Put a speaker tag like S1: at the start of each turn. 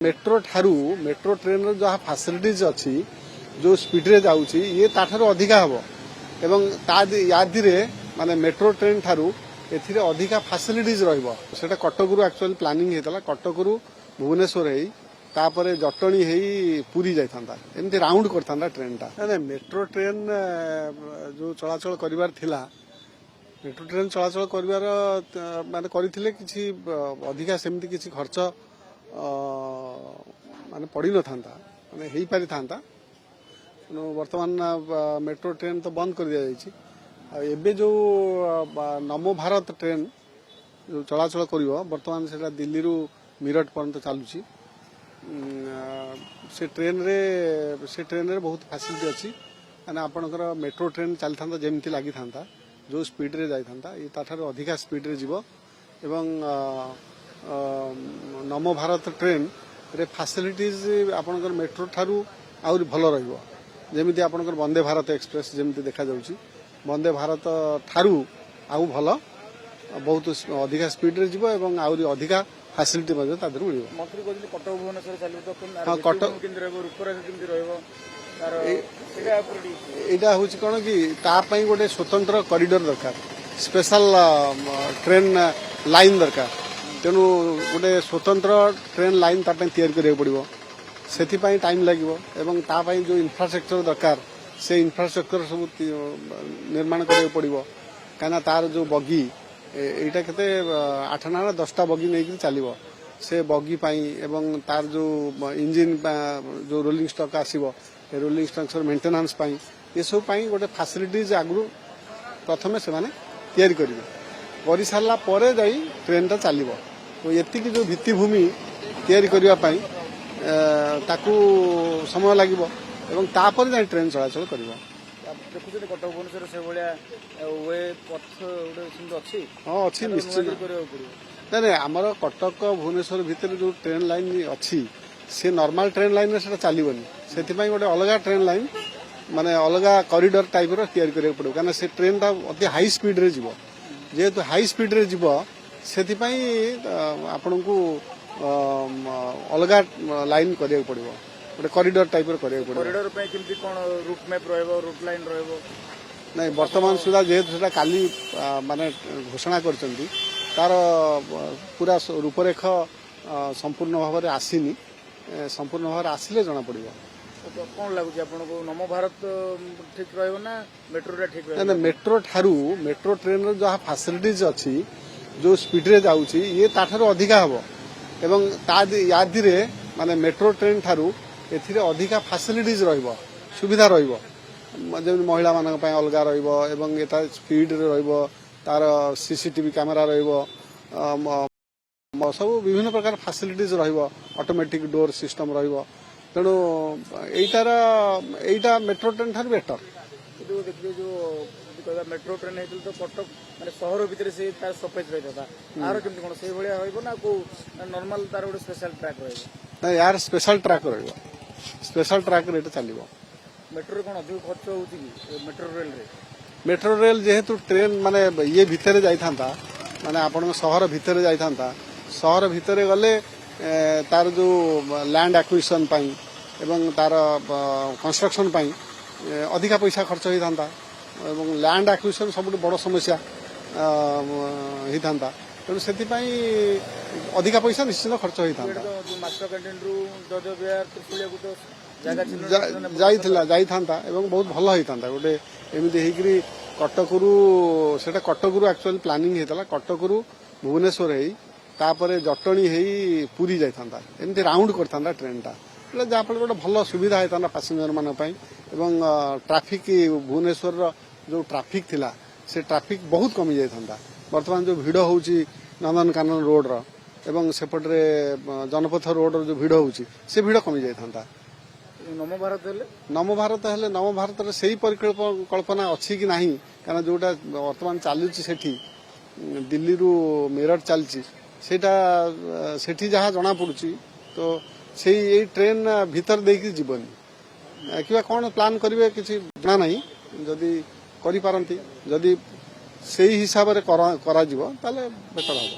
S1: Metro ठारू metro train रो जहाँ facilities अच्छी जो स्पीड रे जाउची ये ताठारो अधिका हबो एवं यादिरे माने मेट्रो ट्रेन ठारू एथिरे अधिका फैसिलिटीज रहइबो सेटा कटकरू एक्चुअली प्लानिंग हेतला कटकरू भुवनेश्वर हेई तापरे जटणी हेई पुरी जाइथांता एमती राउंड करथांता ट्रेनटा ना मेट्रो ट्रेन जो चलाचल करिवार थिला मेट्रो ट्रेन चलाचल करिवार माने करिथिले किछि अधिका सेमती किछि खर्च माने पड़ी न था माने हेई पारि थांता वर्तमान मेट्रो ट्रेन तो बंद कर दिया जाइए एबे जो नमो भारत ट्रेन जो चलाचल करिवो वर्तमान सेटा दिल्ली रु मीरठ पर्यंत चालुची से ट्रेन रे बहुत फैसिलिटी अच्छी माने आपनकर मेट्रो ट्रेन चली था जेमती लगी था जो स्पीड रे जाई था ये ताठार अधिका स्पीड रे जीवो एवं नमो भारत ट्रेन रे फैसिलिटीज आपनकर मेट्रो ठारू आउरी भल रहिबो जेमिति आपनकर वंदे भारत एक्सप्रेस जेमिति देखा जाउची वंदे भारत ठारू आउ भल बहुत अधिका स्पीड रे जीवो एवं आउरी अधिका फैसिलिटी मध्ये तादर मिलिबो
S2: मंत्री कहले कटक भुवनेश्वर चालू तो कटक केंद्र रहबो रूपरेखा केंद्र रहबो तार
S1: एटा होची कोन कि ता पई गोटे स्वतंत्र कॉरिडोर दरकार स्पेशल ट्रेन लाइन दरकार तेणु गोटे स्वतंत्र ट्रेन लाइन ताप तैयारी करिया पड़िबो सेथिपाई टाइम लागिबो एवं तापाई जो इंफ्रास्ट्रक्चर दरकार से इंफ्रास्ट्रक्चर सब निर्माण करिया पड़िबो काना तार जो बगी एटा केते 8 ना 10टा बगी नै चलिबो से बगी पाई एवं तार जो इंजिन जो रोलिंग स्टॉक आसीबो रोलिंग स्ट्रक्चर मेंटेनेंस पाई ये सब पाई गोटे फैसिलिटीज आगु प्रथमे से माने तैयारी करिबो करि सारला परे जाई ट्रेनटा चलिबो तो एतिक जो भित्तिभूमि तैयारी करिवा पाई ताकू समय लागिबो एवं तापर जाई ट्रेन चलाचल करिबो
S2: देखु जे कटक भुवनेश्वर से भलिया वे पथ उडे सुंदर अछि
S1: हां अछि निश्चित नै हमर कटक भुवनेश्वर भितर जो ट्रेन लाइन अछि से नॉर्मल ट्रेन लाइन से चलबनी से गोटे अलग ट्रेन लाइन माने अलग कॉरिडोर टाइप रो तैयारी करिया पड़ो कारण से ट्रेन टा अति हाई स्पीड रे जीवो जेहेतु हाई स्पीड रे जीवो से आपन को अलग लाइन करिया पड़ो गोटे कॉरिडोर टाइप रो करिया पड़ो
S2: कॉरिडोर पे केमती कोन रूट मैप रहबो रूट लाइन रहबो
S1: नै वर्तमान सुधा जेहेतु सेटा काली माने घोषणा करचंती तार पूरा रूपरेख संपूर्ण भाव में आसीनी संपूर्ण भाव आसिले जना पड़िबो
S2: तो कौन लागुची आपन को नमो भारत ठीक रहबो ना मेट्रो रे ठीक रहबो
S1: ना मेट्रो ठारू मेट्रो ट्रेन रो जहाँ फैसिलिटीज अच्छी जो स्पीड रे जाउची ये ताठारो अधिका हबो एवं यादिरे माने मेट्रो ट्रेन ठारू एथिरे अधिका फैसिलिटीज रहइबो सुविधा रहइबो जेम महिला मानक पय अलगा रहइबो एवं एटा स्पीड रे रहइबो तार सीसीटीवी कैमरा रहइबो सब विभिन्न प्रकार फैसिलिटीज रहइबो ऑटोमेटिक डोर सिस्टम रहइबो तेणु एटा मेट्रो ट्रेन ठार बेटर
S2: देखिए जो मेट्रो ट्रेन है तो कटक माने शहर भीतर से तार सफेद रहता था आरो केमती कोन से भलिया होइबो ना को नॉर्मल तार गोटे स्पेशल ट्रैक रहइबो
S1: ना यार स्पेशल ट्रैक रहइबो स्पेशल ट्रैक रे चलिबो
S2: मेट्रो कोन अधिक खर्च होउची कि
S1: मेट्रो रेल जेहेतु ट्रेन माने ये भीतर जाई थांता माने आपण शहर भीतर जाई थांता शहर भीतर गले तार जो लैंड एक्विजिशन पाई एवं तार कंस्ट्रक्शन पाई अधिका पैसा खर्च होई थांता एवं लैंड एक्विजिशन सब बड़ समस्या ही थांता तेणु से अधिका पैसा निश्चित खर्च होई थांता
S2: मास्टर कैंटीन रु जज बिहार त्रिपुलिया को तो
S1: जाई थांता एवं बहुत भल होई थांता गोटे एमिति हेकरी कटकरू सेटा कटकरू एक्चुअली प्लानिंग हेतला कटकरू भुवनेश्वर हेई तापरे जटणी हेई पुरी जाई थांता एमिति राउंड करथांता ट्रेनटा जहाँ फल गोटे भल सुविधा होता पैसेंजर मान एवं ट्रैफिक भुवनेश्वर जो ट्रैफिक थिला से ट्रैफिक बहुत कमी जाता वर्तमान जो भिड़ होउची नंदनकानन रोड रो एवं सेपटे जनपथ रोड रो जो भिड़ होउची से भिड़ कमी जाता
S2: नमो भारत
S1: हेले नमो भारत रे सही परिकल्पना अच्छी कि नहीं कारण जोटा वर्तमान चलुची सेठी दिल्ली रु मेरठ चलची सेटा सेठी जहाँ जना पड़ुची तो से ये ट्रेन भीतर देकी जीवनी कि कौन प्लान करेंगे किसी जना नहीं जदि करि पारंती जदि सेही हिसाब रे करा जिवो ताले बेटर होबो।